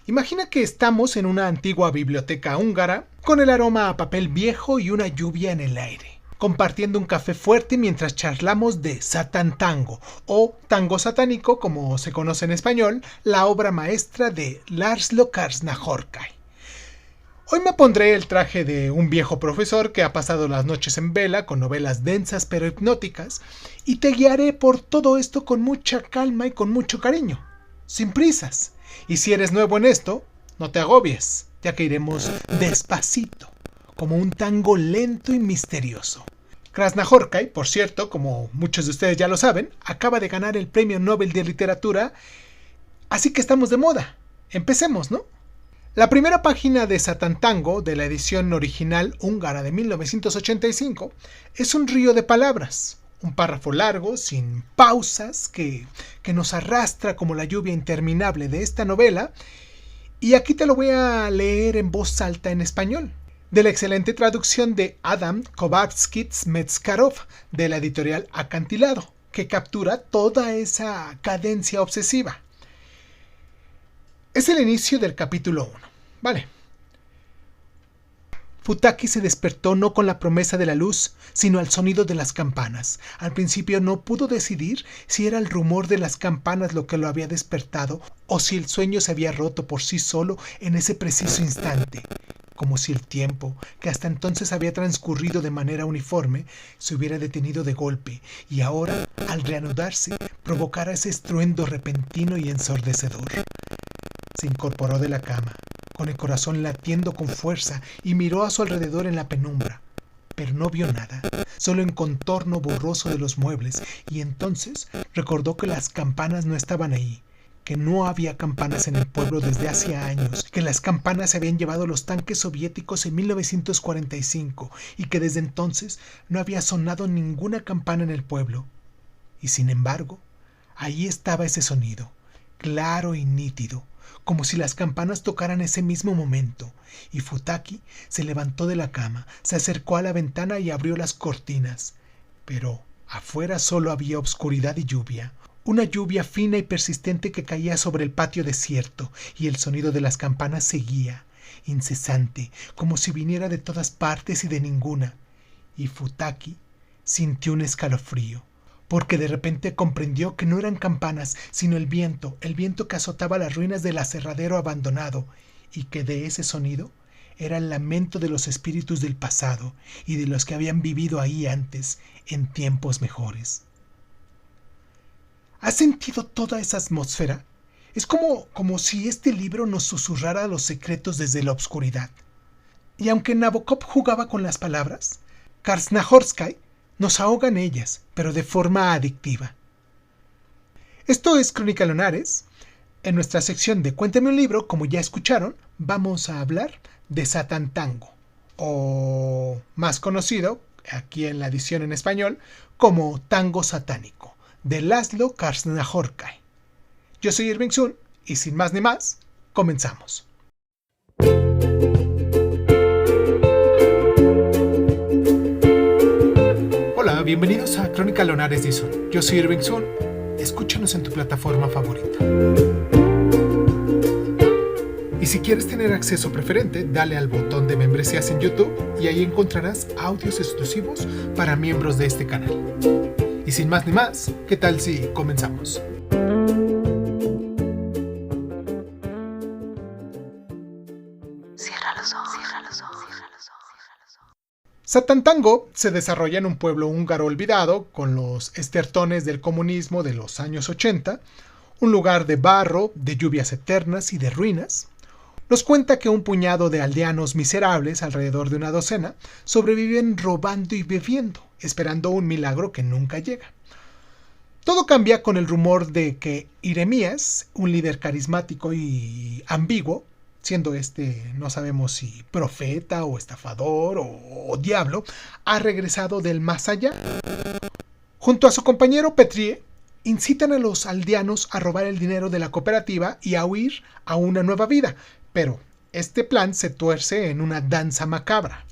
Imagina que estamos en una antigua biblioteca húngara con el aroma a papel viejo y una lluvia en el aire, compartiendo un café fuerte mientras charlamos de Satan Tango, o Tango Satánico como se conoce en español, la obra maestra de László Krásna-Horkai. Hoy me pondré el traje de un viejo profesor que ha pasado las noches en vela con novelas densas pero hipnóticas y te guiaré por todo esto con mucha calma y con mucho cariño, sin prisas. Y si eres nuevo en esto, no te agobies, ya que iremos despacito, como un tango lento y misterioso. Krásna-Horkai, por cierto, como muchos de ustedes ya lo saben, acaba de ganar el Premio Nobel de Literatura, así que estamos de moda. Empecemos, ¿no? La primera página de Satan Tango, de la edición original húngara de 1985, es un río de palabras, un párrafo largo, sin pausas, que nos arrastra como la lluvia interminable de esta novela, y aquí te lo voy a leer en voz alta en español, de la excelente traducción de Adam Kowarski-Zmetskarov, de la editorial Acantilado, que captura toda esa cadencia obsesiva. Es el inicio del capítulo 1. Vale. Futaki se despertó no con la promesa de la luz, sino al sonido de las campanas. Al principio no pudo decidir si era el rumor de las campanas lo que lo había despertado o si el sueño se había roto por sí solo en ese preciso instante, como si el tiempo, que hasta entonces había transcurrido de manera uniforme, se hubiera detenido de golpe y ahora, al reanudarse, provocara ese estruendo repentino y ensordecedor. Se incorporó de la cama, con el corazón latiendo con fuerza, y miró a su alrededor en la penumbra, pero no vio nada, solo un contorno borroso de los muebles, y entonces recordó que las campanas no estaban ahí, que no había campanas en el pueblo desde hacía años, que las campanas se habían llevado los tanques soviéticos en 1945 y que desde entonces no había sonado ninguna campana en el pueblo. Y sin embargo, ahí estaba ese sonido, claro y nítido, como si las campanas tocaran ese mismo momento, y Futaki se levantó de la cama, se acercó a la ventana y abrió las cortinas. Pero afuera solo había obscuridad y lluvia, una lluvia fina y persistente que caía sobre el patio desierto, y el sonido de las campanas seguía, incesante, como si viniera de todas partes y de ninguna, y Futaki sintió un escalofrío, porque de repente comprendió que no eran campanas, sino el viento que azotaba las ruinas del aserradero abandonado, y que de ese sonido era el lamento de los espíritus del pasado y de los que habían vivido ahí antes, en tiempos mejores. ¿Has sentido toda esa atmósfera? Es como si este libro nos susurrara los secretos desde la oscuridad. Y aunque Nabokov jugaba con las palabras, Krásna-Horkai nos ahoga en ellas, pero de forma adictiva. Esto es Crónica Lunares. En nuestra sección de Cuéntame un libro, como ya escucharon, vamos a hablar de Satan Tango, o más conocido, aquí en la edición en español, como Tango Satánico, de László Krásna-Horkai. Yo soy Irving Sun, y sin más ni más, comenzamos. Hola, bienvenidos a Crónica Lunares de Sun. Yo soy Irving Sun. Escúchanos en tu plataforma favorita. Y si quieres tener acceso preferente, dale al botón de membresías en YouTube y ahí encontrarás audios exclusivos para miembros de este canal. Y sin más ni más, ¿qué tal si comenzamos? Cierra los ojos. Satan Tango se desarrolla en un pueblo húngaro olvidado, con los estertones del comunismo de los años 80, un lugar de barro, de lluvias eternas y de ruinas. Nos cuenta que un puñado de aldeanos miserables, alrededor de una docena, sobreviven robando y bebiendo, esperando un milagro que nunca llega. Todo cambia con el rumor de que Jeremías, un líder carismático y ambiguo, siendo no sabemos si profeta o estafador o diablo, ha regresado del más allá. Junto a su compañero Petrie, incitan a los aldeanos a robar el dinero de la cooperativa y a huir a una nueva vida, pero este plan se tuerce en una danza macabra.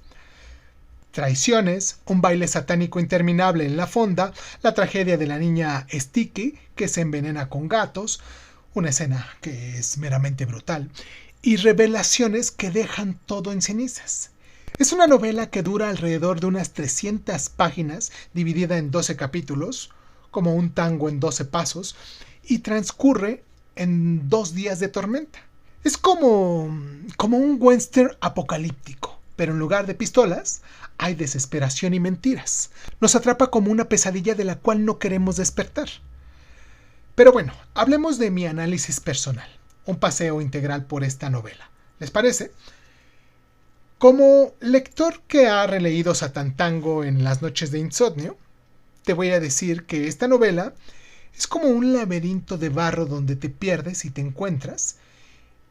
Traiciones, un baile satánico interminable en la fonda, la tragedia de la niña Sticky, que se envenena con gatos, una escena que es meramente brutal, y revelaciones que dejan todo en cenizas. Es una novela que dura alrededor de unas 300 páginas, dividida en 12 capítulos, como un tango en 12 pasos, y transcurre en 2 días de tormenta. Es como un western apocalíptico, pero en lugar de pistolas, hay desesperación y mentiras. Nos atrapa como una pesadilla de la cual no queremos despertar. Pero bueno, hablemos de mi análisis personal, un paseo integral por esta novela. ¿Les parece? Como lector que ha releído Satantango en las noches de insomnio, te voy a decir que esta novela es como un laberinto de barro donde te pierdes y te encuentras.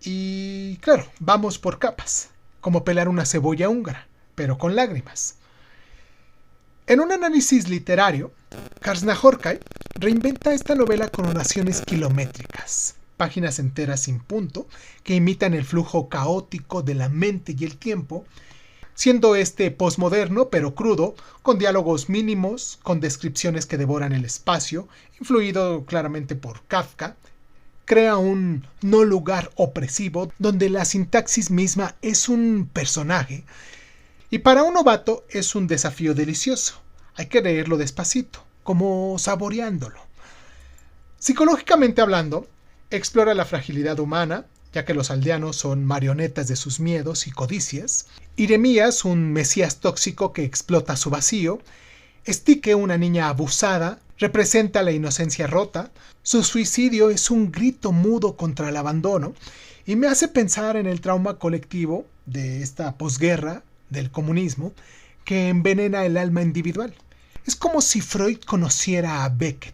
Y claro, vamos por capas, como pelar una cebolla húngara, pero con lágrimas. En un análisis literario, Krasznahorkai reinventa esta novela con oraciones kilométricas, páginas enteras sin punto, que imitan el flujo caótico de la mente y el tiempo, siendo este posmoderno pero crudo, con diálogos mínimos, con descripciones que devoran el espacio, influido claramente por Kafka. Crea un no lugar opresivo donde la sintaxis misma es un personaje, y para un novato es un desafío delicioso. Hay que leerlo despacito, como saboreándolo. Psicológicamente hablando, explora la fragilidad humana, ya que los aldeanos son marionetas de sus miedos y codicias. Iremías, un mesías tóxico que explota su vacío. Estique, una niña abusada, representa la inocencia rota. Su suicidio es un grito mudo contra el abandono y me hace pensar en el trauma colectivo de esta posguerra del comunismo que envenena el alma individual. Es como si Freud conociera a Beckett,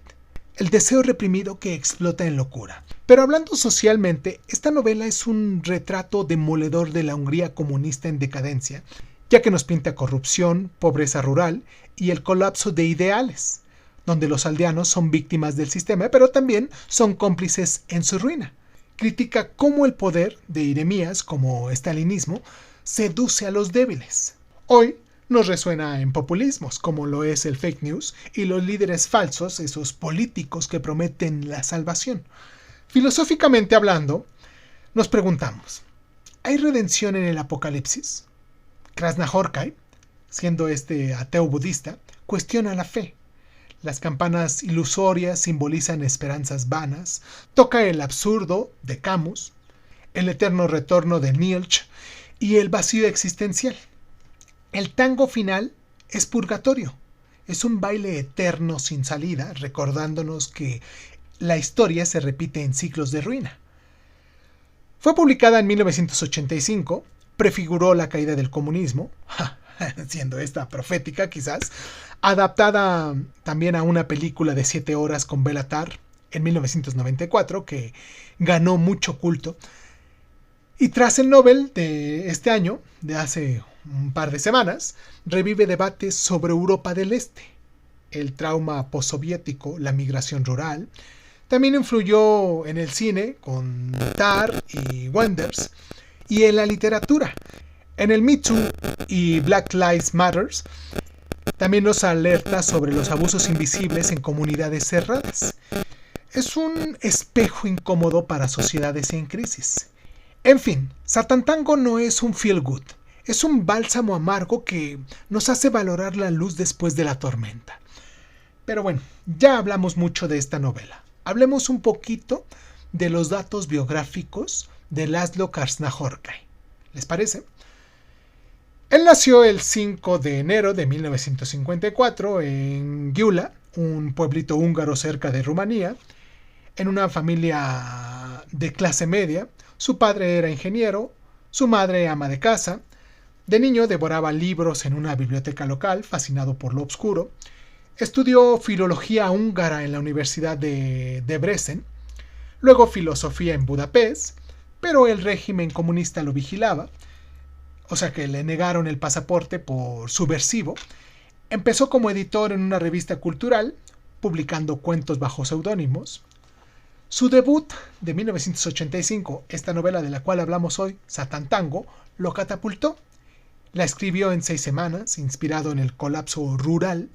el deseo reprimido que explota en locura. Pero hablando socialmente, esta novela es un retrato demoledor de la Hungría comunista en decadencia, ya que nos pinta corrupción, pobreza rural y el colapso de ideales, donde los aldeanos son víctimas del sistema, pero también son cómplices en su ruina. Critica cómo el poder de Iremías, como estalinismo, seduce a los débiles. Hoy nos resuena en populismos, como lo es el fake news y los líderes falsos, esos políticos que prometen la salvación. Filosóficamente hablando, nos preguntamos, ¿hay redención en el apocalipsis? Krasznahorkai, siendo este ateo budista, cuestiona la fe. Las campanas ilusorias simbolizan esperanzas vanas, toca el absurdo de Camus, el eterno retorno de Nietzsche y el vacío existencial. El tango final es purgatorio, es un baile eterno sin salida, recordándonos que la historia se repite en ciclos de ruina. Fue publicada en 1985, prefiguró la caída del comunismo, siendo esta profética quizás, adaptada también a una película de 7 horas con Béla Tarr en 1994, que ganó mucho culto. Y tras el Nobel de este año, de hace un par de semanas, revive debates sobre Europa del Este, el trauma postsoviético, la migración rural. También influyó en el cine con Tar y Wenders, y en la literatura. En el Me Too y Black Lives Matter también nos alerta sobre los abusos invisibles en comunidades cerradas. Es un espejo incómodo para sociedades en crisis. En fin, Satantango no es un feel good, es un bálsamo amargo que nos hace valorar la luz después de la tormenta. Pero bueno, ya hablamos mucho de esta novela. Hablemos un poquito de los datos biográficos de László Krasznahorkai. ¿Les parece? Él nació el 5 de enero de 1954 en Gyula, un pueblito húngaro cerca de Rumanía, en una familia de clase media. Su padre era ingeniero, su madre ama de casa. De niño devoraba libros en una biblioteca local, fascinado por lo oscuro. Estudió filología húngara en la Universidad de Debrecen, luego filosofía en Budapest, pero el régimen comunista lo vigilaba, o sea que le negaron el pasaporte por subversivo. Empezó como editor en una revista cultural, publicando cuentos bajo seudónimos. Su debut de 1985, esta novela de la cual hablamos hoy, Satantango, lo catapultó. La escribió en 6 semanas, inspirado en el colapso rural.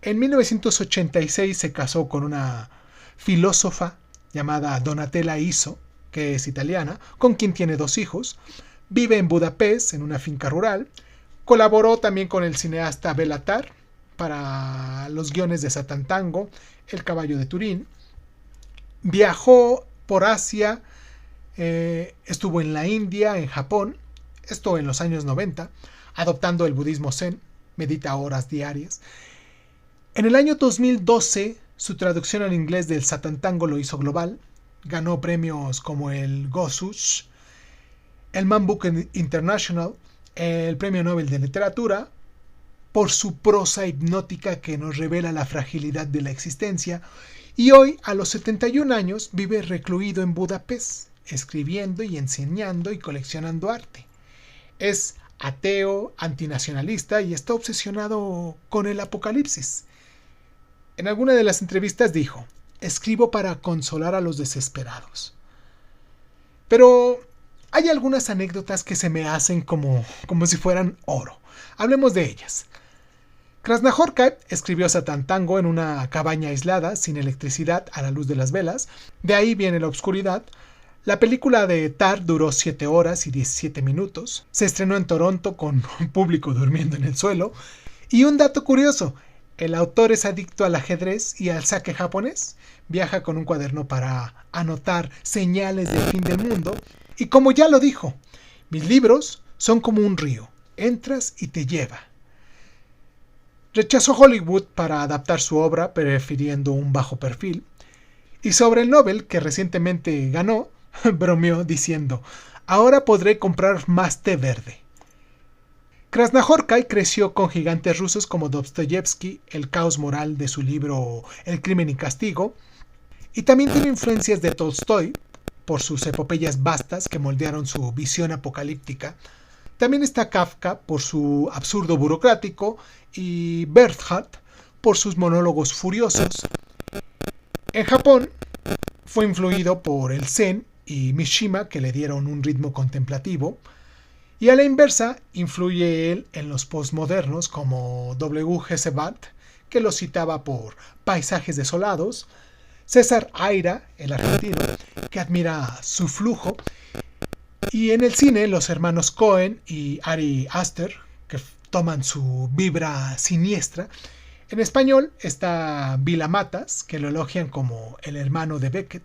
En 1986 se casó con una filósofa llamada Donatella Iso, que es italiana, con quien tiene 2 hijos. Vive en Budapest, en una finca rural. Colaboró también con el cineasta Béla Tarr para los guiones de Satantango, El caballo de Turín. Viajó por Asia, estuvo en la India, en Japón, esto en los años 90, adoptando el budismo zen, medita horas diarias. En el año 2012, su traducción al inglés del Satantango lo hizo global. Ganó premios como el Gosuch, el Man Book International, el Premio Nobel de Literatura, por su prosa hipnótica que nos revela la fragilidad de la existencia, y hoy, a los 71 años, vive recluido en Budapest, escribiendo y enseñando y coleccionando arte. Es ateo, antinacionalista y está obsesionado con el apocalipsis. En alguna de las entrevistas dijo: escribo para consolar a los desesperados. Pero hay algunas anécdotas que se me hacen como si fueran oro. Hablemos de ellas. Krasznahorkai escribió Satantango en una cabaña aislada, sin electricidad, a la luz de las velas. De ahí viene la oscuridad. La película de Tarr duró 7 horas y 17 minutos. Se estrenó en Toronto con un público durmiendo en el suelo. Y un dato curioso: el autor es adicto al ajedrez y al sake japonés. Viaja con un cuaderno para anotar señales del fin del mundo. Y como ya lo dijo, mis libros son como un río. Entras y te lleva. Rechazó Hollywood para adaptar su obra, prefiriendo un bajo perfil. Y sobre el Nobel, que recientemente ganó, bromeó diciendo: ahora podré comprar más té verde. Krasznahorkai creció con gigantes rusos como Dostoyevsky, el caos moral de su libro El crimen y castigo, y también tiene influencias de Tolstoy por sus epopeyas vastas que moldearon su visión apocalíptica. También está Kafka por su absurdo burocrático y Bernhardt por sus monólogos furiosos. En Japón fue influido por el Zen y Mishima, que le dieron un ritmo contemplativo. Y a la inversa, influye él en los postmodernos como W. G. Sebald, que lo citaba por paisajes desolados, César Aira, el argentino, que admira su flujo, y en el cine los hermanos Coen y Ari Aster, que toman su vibra siniestra. En español está Vila Matas, que lo elogian como el hermano de Beckett.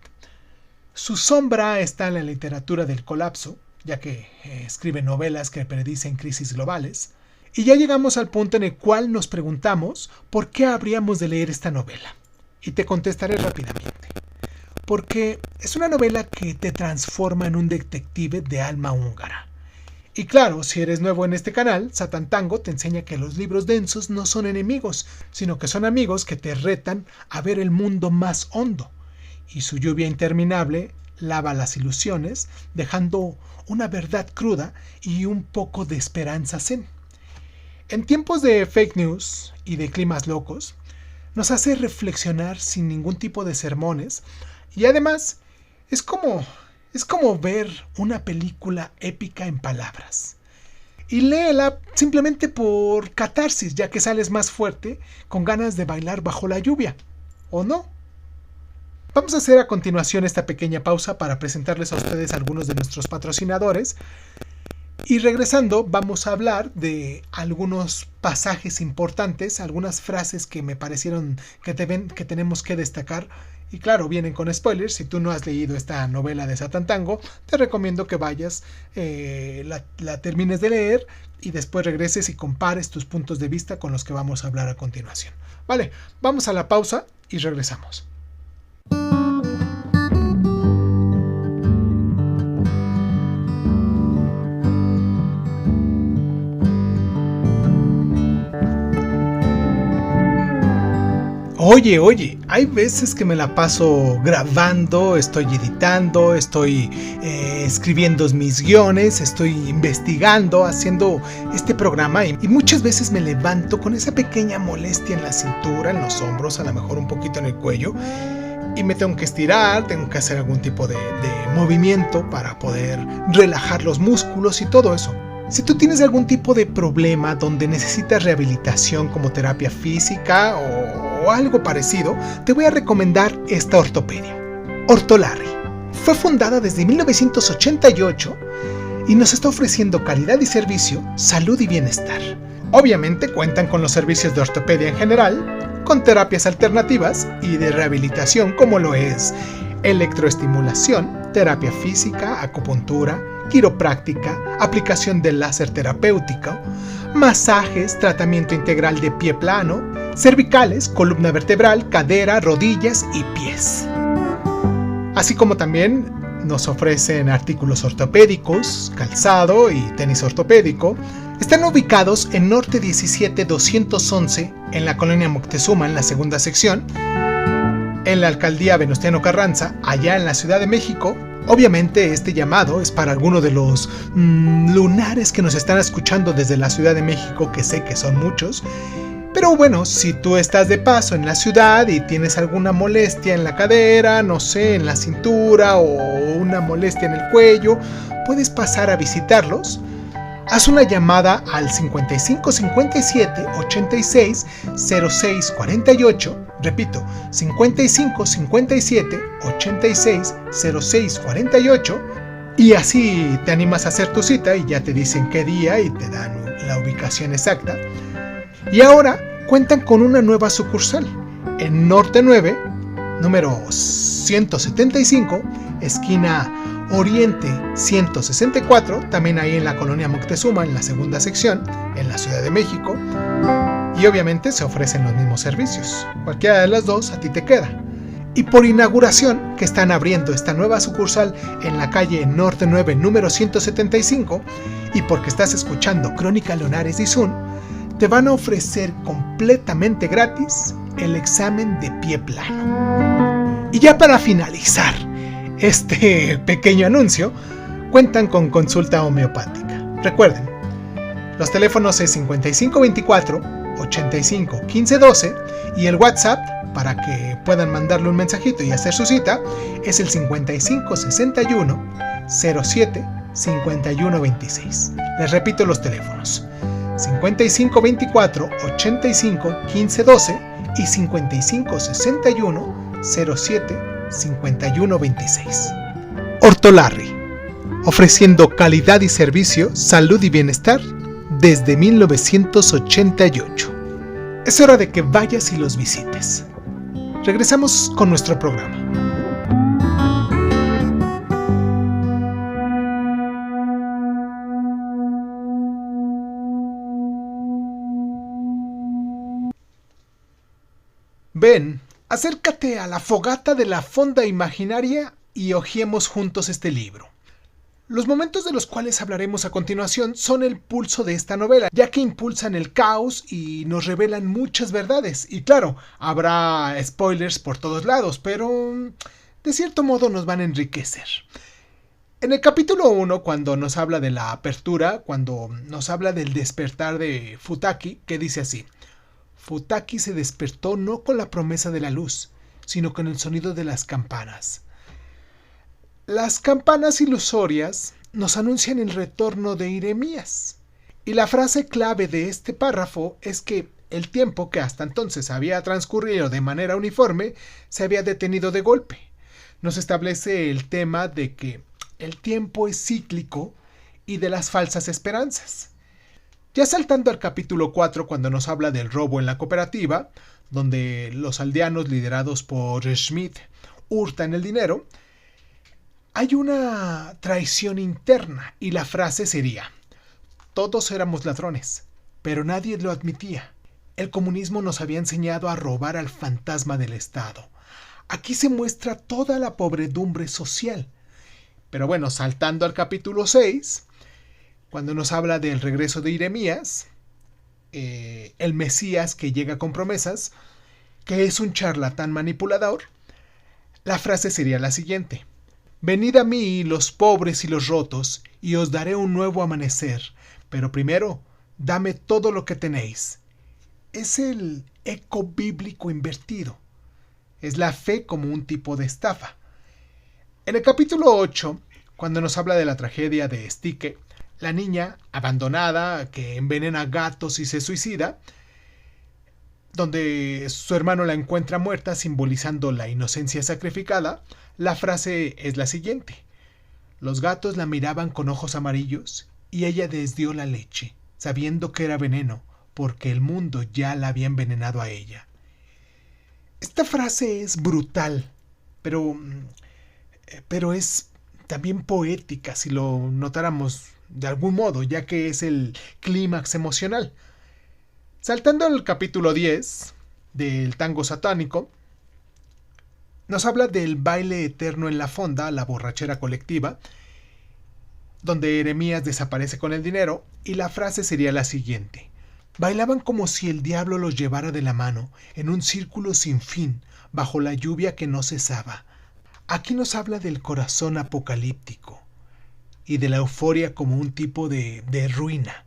Su sombra está en la literatura del colapso, ya que escribe novelas que predicen crisis globales. Y ya llegamos al punto en el cual nos preguntamos por qué habríamos de leer esta novela. Y te contestaré rápidamente. Porque es una novela que te transforma en un detective de alma húngara. Y claro, si eres nuevo en este canal, Satantango te enseña que los libros densos no son enemigos, sino que son amigos que te retan a ver el mundo más hondo. Y su lluvia interminable lava las ilusiones, dejando una verdad cruda y un poco de esperanza zen. En tiempos de fake news y de climas locos, nos hace reflexionar sin ningún tipo de sermones, y además es como ver una película épica en palabras. Y léela simplemente por catarsis, ya que sales más fuerte, con ganas de bailar bajo la lluvia, ¿o no? Vamos a hacer a continuación esta pequeña pausa para presentarles a ustedes algunos de nuestros patrocinadores. Y regresando, vamos a hablar de algunos pasajes importantes, algunas frases que me parecieron que tenemos que destacar. Y claro, vienen con spoilers. Si tú no has leído esta novela de Satantango, te recomiendo que vayas, la termines de leer y después regreses y compares tus puntos de vista con los que vamos a hablar a continuación. Vale, vamos a la pausa y regresamos. Oye, hay veces que me la paso grabando, estoy editando, estoy escribiendo mis guiones, estoy investigando, haciendo este programa y muchas veces me levanto con esa pequeña molestia en la cintura, en los hombros, a lo mejor un poquito en el cuello, y me tengo que estirar, tengo que hacer algún tipo de movimiento para poder relajar los músculos y todo eso. Si tú tienes algún tipo de problema donde necesitas rehabilitación como terapia física o algo parecido, te voy a recomendar esta ortopedia. Ortolarri fue fundada desde 1988 y nos está ofreciendo calidad y servicio, salud y bienestar. Obviamente cuentan con los servicios de ortopedia en general, con terapias alternativas y de rehabilitación como lo es electroestimulación, terapia física, acupuntura, quiropráctica, aplicación de láser terapéutico, masajes, tratamiento integral de pie plano, cervicales, columna vertebral, cadera, rodillas y pies. Así como también nos ofrecen artículos ortopédicos, calzado y tenis ortopédico. Están ubicados en Norte 17211, en la colonia Moctezuma, en la segunda sección, en la alcaldía Venustiano Carranza, allá en la Ciudad de México. Obviamente este llamado es para alguno de los lunares que nos están escuchando desde la Ciudad de México, que sé que son muchos. Pero bueno, si tú estás de paso en la ciudad y tienes alguna molestia en la cadera, no sé, en la cintura o una molestia en el cuello, puedes pasar a visitarlos. Haz una llamada al 55 57 86 06 48. Repito, 55 57 86 06 48. Y así te animas a hacer tu cita y ya te dicen qué día y te dan la ubicación exacta. Y ahora cuentan con una nueva sucursal en Norte 9, número 175, esquina Oriente 164, también ahí en la colonia Moctezuma, en la segunda sección, en la Ciudad de México. Y obviamente se ofrecen los mismos servicios. Cualquiera de las dos a ti te queda. Y por inauguración, que están abriendo esta nueva sucursal en la calle Norte 9, número 175, y porque estás escuchando Crónica Lunares y Zoom, te van a ofrecer completamente gratis el examen de pie plano. Y ya para finalizar este pequeño anuncio, cuentan con consulta homeopática. Recuerden, los teléfonos es 5524 85 15 12 y el WhatsApp para que puedan mandarle un mensajito y hacer su cita es el 55 61 07 51 26. Les repito los teléfonos: 55 24 85 15 12 y 55 61 07 51 26. Ortolarri, ofreciendo calidad y servicio, salud y bienestar desde 1988. Es hora de que vayas y los visites. Regresamos con nuestro programa. Ven, acércate a la fogata de la fonda imaginaria y hojeemos juntos este libro. Los momentos de los cuales hablaremos a continuación son el pulso de esta novela, ya que impulsan el caos y nos revelan muchas verdades. Y claro, habrá spoilers por todos lados, pero de cierto modo nos van a enriquecer. En el capítulo 1, cuando nos habla de la apertura, cuando nos habla del despertar de Futaki, que dice así: Futaki se despertó no con la promesa de la luz, sino con el sonido de las campanas. Las campanas ilusorias nos anuncian el retorno de Iremías. Y la frase clave de este párrafo es que el tiempo que hasta entonces había transcurrido de manera uniforme se había detenido de golpe. Nos establece el tema de que el tiempo es cíclico y de las falsas esperanzas. Ya saltando al capítulo 4, cuando nos habla del robo en la cooperativa, donde los aldeanos liderados por Schmidt hurtan el dinero, hay una traición interna y la frase sería: todos éramos ladrones, pero nadie lo admitía. El comunismo nos había enseñado a robar al fantasma del Estado. Aquí se muestra toda la pobredumbre social. Pero bueno, saltando al capítulo 6, cuando nos habla del regreso de Iremías, el Mesías que llega con promesas, que es un charlatán manipulador, la frase sería la siguiente: venid a mí los pobres y los rotos, y os daré un nuevo amanecer, pero primero, dame todo lo que tenéis. Es el eco bíblico invertido. Es la fe como un tipo de estafa. En el capítulo 8, cuando nos habla de la tragedia de Stike, la niña abandonada que envenena gatos y se suicida, donde su hermano la encuentra muerta simbolizando la inocencia sacrificada, la frase es la siguiente: los gatos la miraban con ojos amarillos y ella desdió la leche, sabiendo que era veneno, porque el mundo ya la había envenenado a ella. Esta frase es brutal, pero es también poética si lo notáramos de algún modo, ya que es el clímax emocional. Saltando al capítulo 10 del tango satánico, nos habla del baile eterno en la fonda, la borrachera colectiva, donde Jeremías desaparece con el dinero, y la frase sería la siguiente: bailaban como si el diablo los llevara de la mano, en un círculo sin fin, bajo la lluvia que no cesaba. Aquí nos habla del corazón apocalíptico y de la euforia como un tipo de ruina.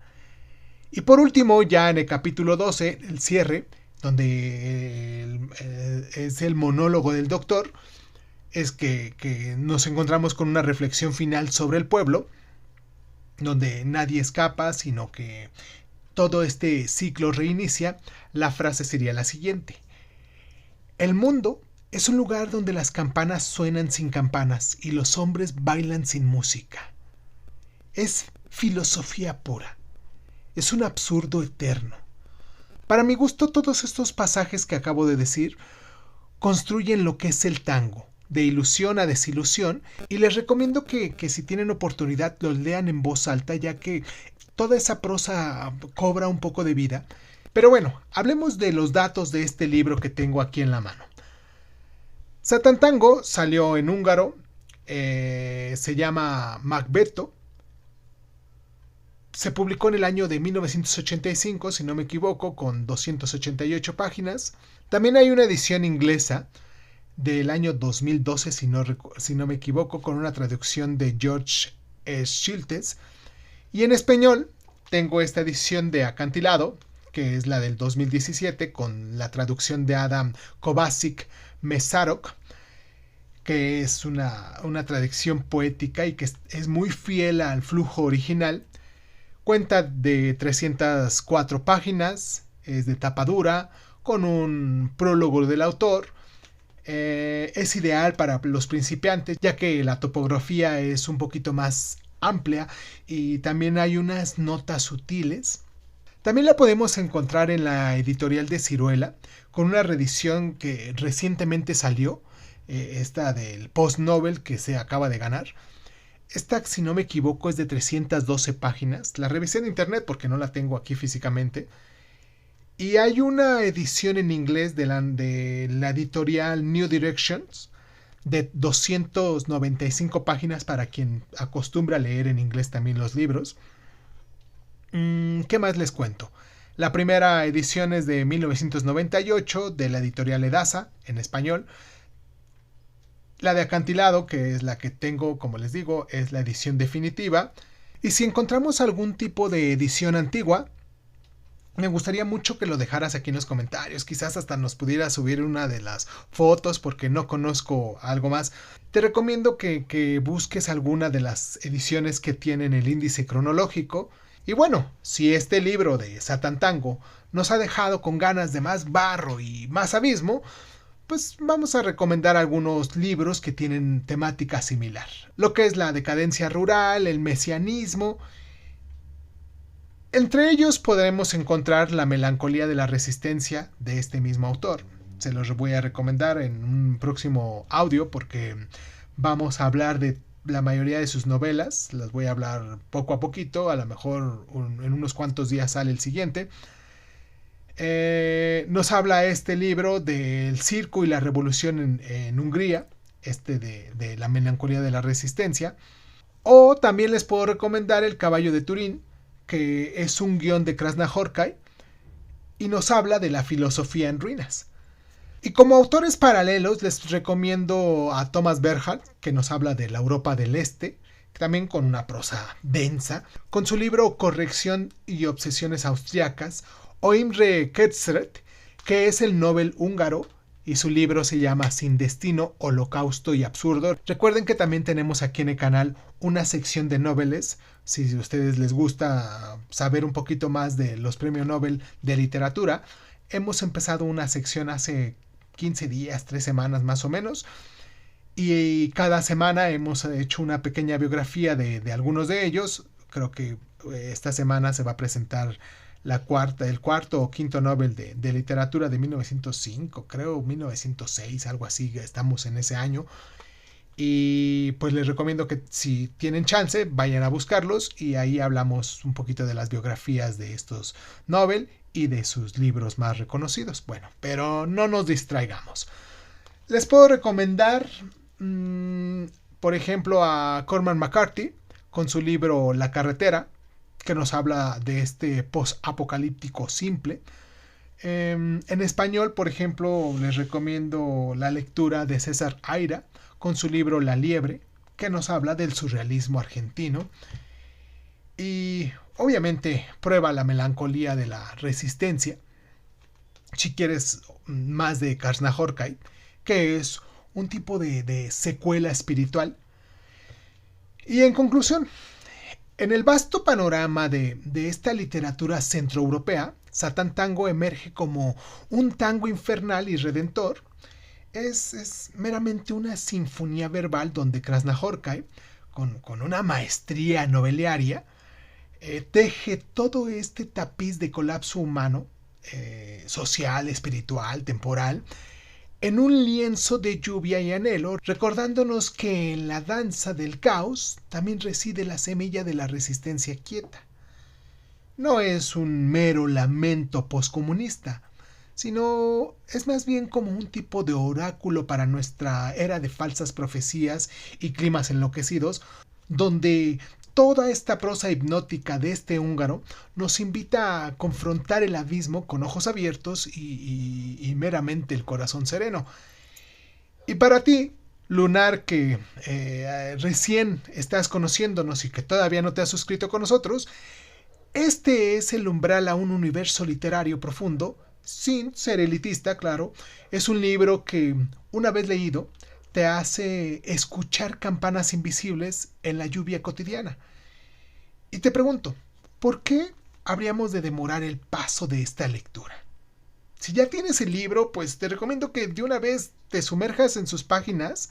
Y por último, ya en el capítulo 12, el cierre, donde es el monólogo del doctor, es que nos encontramos con una reflexión final sobre el pueblo, donde nadie escapa, sino que todo este ciclo reinicia. La frase sería la siguiente: el mundo es un lugar donde las campanas suenan sin campanas y los hombres bailan sin música. Es filosofía pura. Es un absurdo eterno. Para mi gusto, todos estos pasajes que acabo de decir construyen lo que es el tango, de ilusión a desilusión, y les recomiendo que si tienen oportunidad los lean en voz alta, ya que toda esa prosa cobra un poco de vida. Pero bueno, hablemos de los datos de este libro que tengo aquí en la mano. Satan Tango salió en húngaro, se llama Magbeto. Se publicó en el año de 1985, si no me equivoco, con 288 páginas. También hay una edición inglesa del año 2012, si no me equivoco, con una traducción de George Schiltes. Y en español tengo esta edición de Acantilado, que es la del 2017, con la traducción de Adam Kovacic Mesarok, que es una traducción poética y que es muy fiel al flujo original. Cuenta de 304 páginas, es de tapa dura, con un prólogo del autor. Es ideal para los principiantes, ya que la topografía es un poquito más amplia y también hay unas notas sutiles. También la podemos encontrar en la editorial de Ciruela, con una reedición que recientemente salió, esta del Post Nobel que se acaba de ganar. Esta, si no me equivoco, es de 312 páginas. La revisé en internet porque no la tengo aquí físicamente. Y hay una edición en inglés de la editorial New Directions de 295 páginas para quien acostumbra a leer en inglés también los libros. ¿Qué más les cuento? La primera edición es de 1998 de la editorial Edasa en español. La de Acantilado, que es la que tengo, como les digo, es la edición definitiva. Y si encontramos algún tipo de edición antigua, me gustaría mucho que lo dejaras aquí en los comentarios. Quizás hasta nos pudiera subir una de las fotos porque no conozco algo más. Te recomiendo que busques alguna de las ediciones que tienen el índice cronológico. Y bueno, si este libro de Satan Tango nos ha dejado con ganas de más barro y más abismo, pues vamos a recomendar algunos libros que tienen temática similar. Lo que es la decadencia rural, el mesianismo. Entre ellos podremos encontrar La melancolía de la resistencia de este mismo autor. Se los voy a recomendar en un próximo audio porque vamos a hablar de la mayoría de sus novelas. Las voy a hablar poco a poquito, a lo mejor en unos cuantos días sale el siguiente. Nos habla este libro del circo y la revolución en Hungría, de la melancolía de la resistencia. O también les puedo recomendar El caballo de Turín, que es un guión de Krasznahorkai y nos habla de la filosofía en ruinas. Y como autores paralelos les recomiendo a Thomas Bernhard, que nos habla de la Europa del Este, también con una prosa densa, con su libro Corrección y obsesiones austriacas, o Imre Kertész, que es el Nobel húngaro, y su libro se llama Sin destino, holocausto y absurdo. Recuerden que también tenemos aquí en el canal una sección de noveles, si a ustedes les gusta saber un poquito más de los premios Nobel de literatura. hemos empezado una sección hace 15 días, 3 semanas más o menos, y cada semana hemos hecho una pequeña biografía de algunos de ellos. Creo que esta semana se va a presentar el cuarto o quinto Nobel de literatura de 1905, creo 1906, algo así, estamos en ese año. Y pues les recomiendo que si tienen chance vayan a buscarlos y ahí hablamos un poquito de las biografías de estos Nobel y de sus libros más reconocidos. Bueno, pero no nos distraigamos. Les puedo recomendar, por ejemplo, a Cormac McCarthy con su libro La carretera, que nos habla de este post-apocalíptico simple. En español, por ejemplo, les recomiendo la lectura de César Aira con su libro La liebre, que nos habla del surrealismo argentino. Y obviamente prueba la melancolía de la resistencia, si quieres más de Krasznahorkai, que es un tipo de secuela espiritual. Y en conclusión, en el vasto panorama de esta literatura centroeuropea, Satán Tango emerge como un tango infernal y redentor. Es meramente una sinfonía verbal donde Krasznahorkai, con una maestría noveliaria, teje todo este tapiz de colapso humano, social, espiritual, temporal, en un lienzo de lluvia y anhelo, recordándonos que en la danza del caos también reside la semilla de la resistencia quieta. No es un mero lamento poscomunista, sino es más bien como un tipo de oráculo para nuestra era de falsas profecías y climas enloquecidos, donde toda esta prosa hipnótica de este húngaro nos invita a confrontar el abismo con ojos abiertos y meramente el corazón sereno. Y para ti, lunar, que recién estás conociéndonos y que todavía no te has suscrito con nosotros, este es el umbral a un universo literario profundo, sin ser elitista, claro. Es un libro que, una vez leído, te hace escuchar campanas invisibles en la lluvia cotidiana. Y te pregunto, ¿por qué habríamos de demorar el paso de esta lectura? Si ya tienes el libro, pues te recomiendo que de una vez te sumerjas en sus páginas,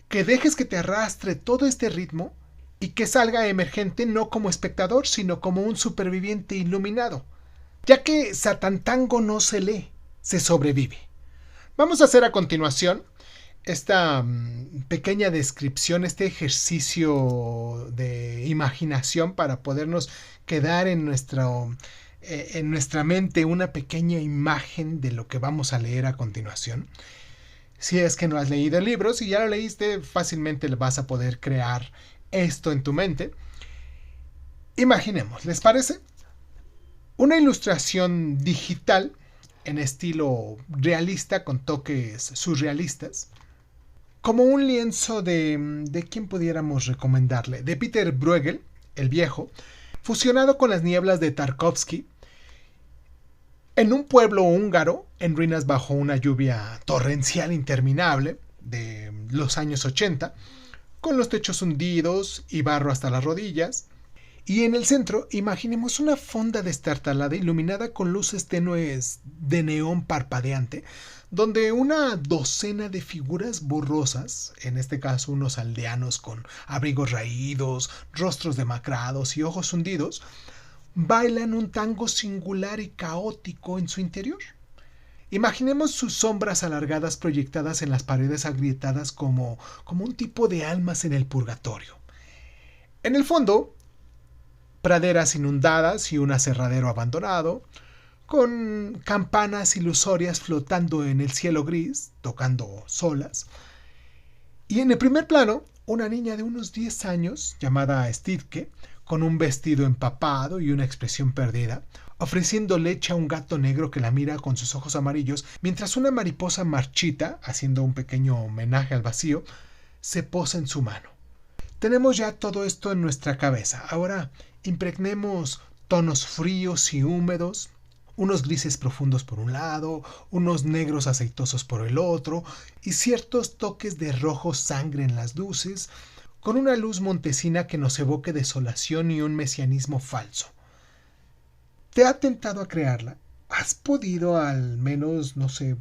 que dejes que te arrastre todo este ritmo y que salga emergente no como espectador, sino como un superviviente iluminado, ya que Satán Tango no se lee, se sobrevive. Vamos a hacer a continuación esta pequeña descripción, este ejercicio de imaginación para podernos quedar en nuestra mente una pequeña imagen de lo que vamos a leer a continuación. Si es que no has leído el libro, si ya lo leíste, fácilmente vas a poder crear esto en tu mente. Imaginemos, ¿les parece? Una ilustración digital en estilo realista con toques surrealistas, como un lienzo de ¿quién pudiéramos recomendarle? De Peter Bruegel, el viejo, fusionado con las nieblas de Tarkovsky, en un pueblo húngaro en ruinas bajo una lluvia torrencial interminable de los años 80, con los techos hundidos y barro hasta las rodillas. Y en el centro, imaginemos una fonda destartalada iluminada con luces tenues de neón parpadeante, donde una docena de figuras borrosas, en este caso unos aldeanos con abrigos raídos, rostros demacrados y ojos hundidos, bailan un tango singular y caótico en su interior. Imaginemos sus sombras alargadas proyectadas en las paredes agrietadas como un tipo de almas en el purgatorio. En el fondo, praderas inundadas y un aserradero abandonado, con campanas ilusorias flotando en el cielo gris, tocando solas. Y en el primer plano, una niña de unos 10 años, llamada Stitke, con un vestido empapado y una expresión perdida, ofreciendo leche a un gato negro que la mira con sus ojos amarillos, mientras una mariposa marchita, haciendo un pequeño homenaje al vacío, se posa en su mano. Tenemos ya todo esto en nuestra cabeza. Ahora impregnemos tonos fríos y húmedos, unos grises profundos por un lado, unos negros aceitosos por el otro, y ciertos toques de rojo sangre en las luces, con una luz montesina que nos evoque desolación y un mesianismo falso. ¿Te ha tentado a crearla? ¿Has podido al menos, no sé,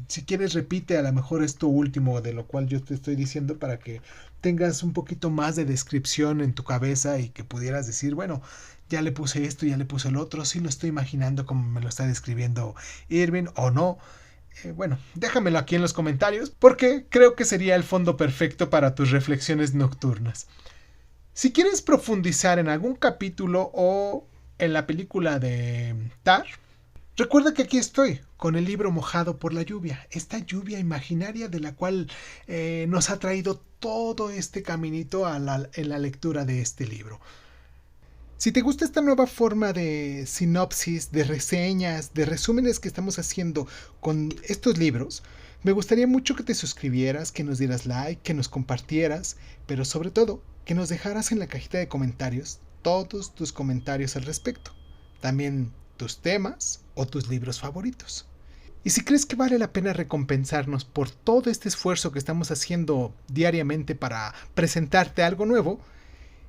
si quieres repite a lo mejor esto último de lo cual yo te estoy diciendo para que tengas un poquito más de descripción en tu cabeza y que pudieras decir, bueno, ya le puse esto, ya le puse el otro, sí lo estoy imaginando como me lo está describiendo Irving o no? Bueno, déjamelo aquí en los comentarios porque creo que sería el fondo perfecto para tus reflexiones nocturnas. Si quieres profundizar en algún capítulo o en la película de Tar, recuerda que aquí estoy, con el libro mojado por la lluvia, esta lluvia imaginaria de la cual nos ha traído todo este caminito en la lectura de este libro. Si te gusta esta nueva forma de sinopsis, de reseñas, de resúmenes que estamos haciendo con estos libros, me gustaría mucho que te suscribieras, que nos dieras like, que nos compartieras, pero sobre todo, que nos dejaras en la cajita de comentarios todos tus comentarios al respecto. También tus temas o tus libros favoritos. Y si crees que vale la pena recompensarnos por todo este esfuerzo que estamos haciendo diariamente para presentarte algo nuevo,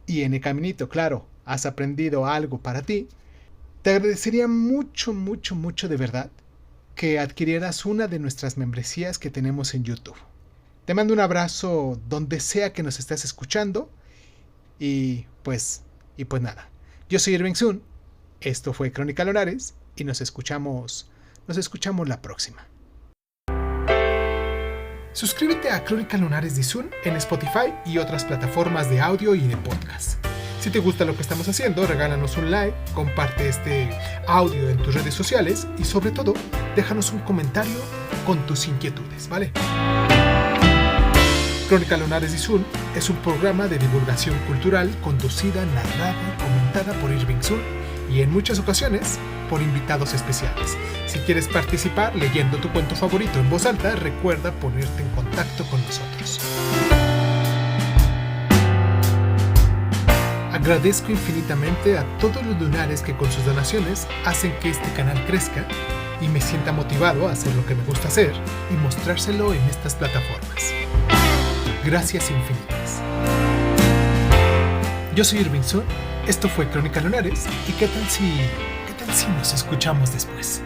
y en el caminito, claro, has aprendido algo para ti, te agradecería mucho, mucho, mucho de verdad que adquirieras una de nuestras membresías que tenemos en YouTube. Te mando un abrazo donde sea que nos estés escuchando y pues nada. Yo soy Irving Sun, esto fue Crónica Lunares y nos escuchamos la próxima. Suscríbete a Crónica Lunares de Sun en Spotify y otras plataformas de audio y de podcast. Si te gusta lo que estamos haciendo, regálanos un like, comparte este audio en tus redes sociales y sobre todo, déjanos un comentario con tus inquietudes, ¿vale? Crónica Lunares de Sun es un programa de divulgación cultural conducida, narrada y comentada por Irving Sun y en muchas ocasiones por invitados especiales. Si quieres participar leyendo tu cuento favorito en voz alta, recuerda ponerte en contacto con nosotros. Agradezco infinitamente a todos los lunares que con sus donaciones hacen que este canal crezca y me sienta motivado a hacer lo que me gusta hacer y mostrárselo en estas plataformas. Gracias infinitas. Yo soy Irving Sun, esto fue Crónica Lunares y ¿qué tal si nos escuchamos después?